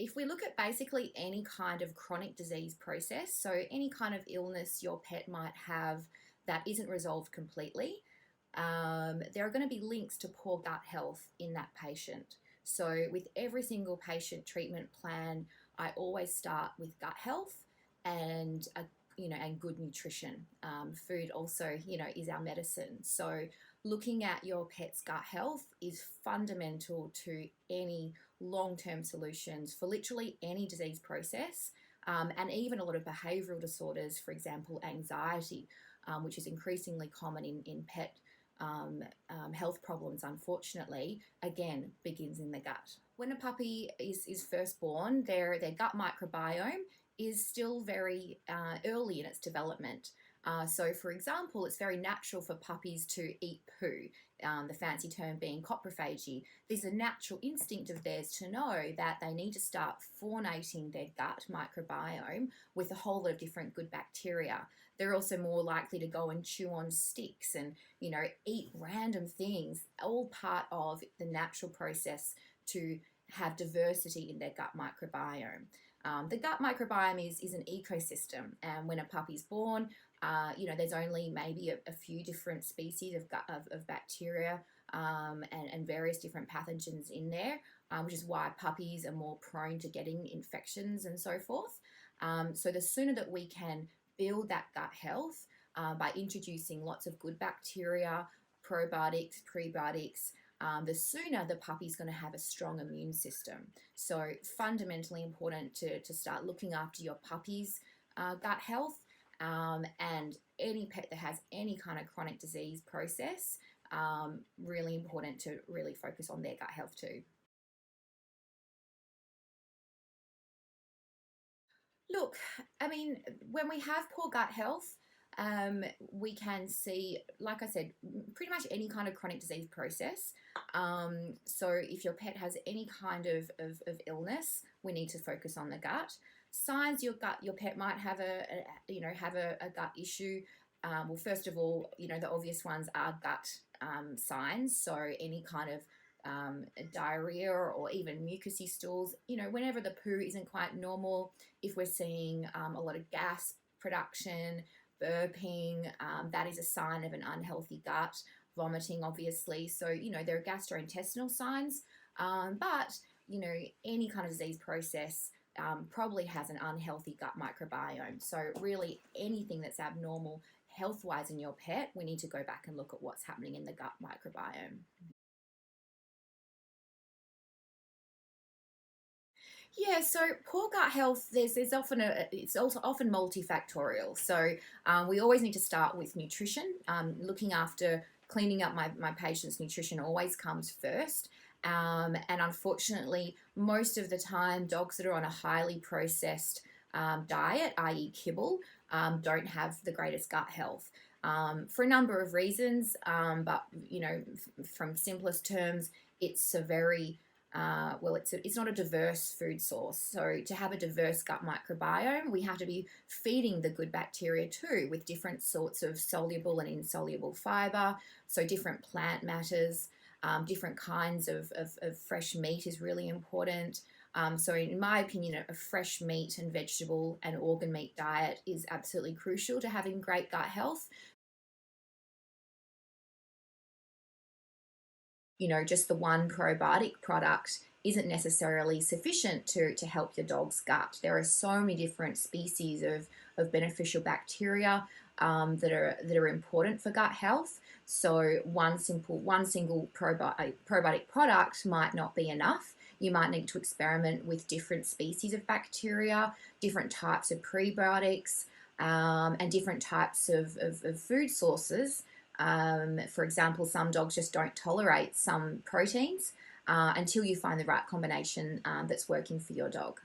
If we look at basically any kind of chronic disease process, so any kind of illness your pet might have that isn't resolved completely, there are going to be links to poor gut health in that patient. So with every single patient treatment plan, I always start with gut health and and good nutrition. Food also, is our medicine. So looking at your pet's gut health is fundamental to any long-term solutions for literally any disease process, and even a lot of behavioral disorders, for example, anxiety, which is increasingly common in pet health problems, unfortunately, again, begins in the gut. When a puppy is first born, their gut microbiome is still very early in its development. So, for example, it's very natural for puppies to eat poo, the fancy term being coprophagy. There's a natural instinct of theirs to know that they need to start faunating their gut microbiome with a whole lot of different good bacteria. They're also more likely to go and chew on sticks and, eat random things, all part of the natural process to have diversity in their gut microbiome. The gut microbiome is an ecosystem, and when a puppy's born, there's only maybe a few different species of bacteria and various different pathogens in there, which is why puppies are more prone to getting infections and so forth. So the sooner that we can build that gut health by introducing lots of good bacteria, probiotics, prebiotics, the sooner the puppy's going to have a strong immune system. So fundamentally important to start looking after your puppy's gut health, and any pet that has any kind of chronic disease process, really important to really focus on their gut health too. Look, I mean, when we have poor gut health, we can see, like I said, pretty much any kind of chronic disease process. So if your pet has any kind of illness, we need to focus on the gut. Signs your pet might have a gut issue. Well, first of all, the obvious ones are gut signs. So any kind of diarrhea or even mucousy stools, whenever the poo isn't quite normal, if we're seeing a lot of gas production, burping, that is a sign of an unhealthy gut. Vomiting, obviously. So, there are gastrointestinal signs, but, any kind of disease process probably has an unhealthy gut microbiome. So really anything that's abnormal health-wise in your pet, we need to go back and look at what's happening in the gut microbiome. Yeah, so poor gut health, there's often it's also often multifactorial. So we always need to start with nutrition. Looking after cleaning up my patient's nutrition always comes first. And unfortunately, most of the time, dogs that are on a highly processed diet, i.e., kibble, don't have the greatest gut health for a number of reasons. But from simplest terms, it's a very it's not a diverse food source. So to have a diverse gut microbiome, we have to be feeding the good bacteria too with different sorts of soluble and insoluble fiber. So different plant matters, different kinds of fresh meat is really important. So in my opinion, a fresh meat and vegetable and organ meat diet is absolutely crucial to having great gut health. Just the one probiotic product isn't necessarily sufficient to help your dog's gut. There are so many different species of beneficial bacteria that are important for gut health. So one single probiotic product might not be enough. You might need to experiment with different species of bacteria, different types of prebiotics, and different types of food sources. For example, some dogs just don't tolerate some proteins until you find the right combination that's working for your dog.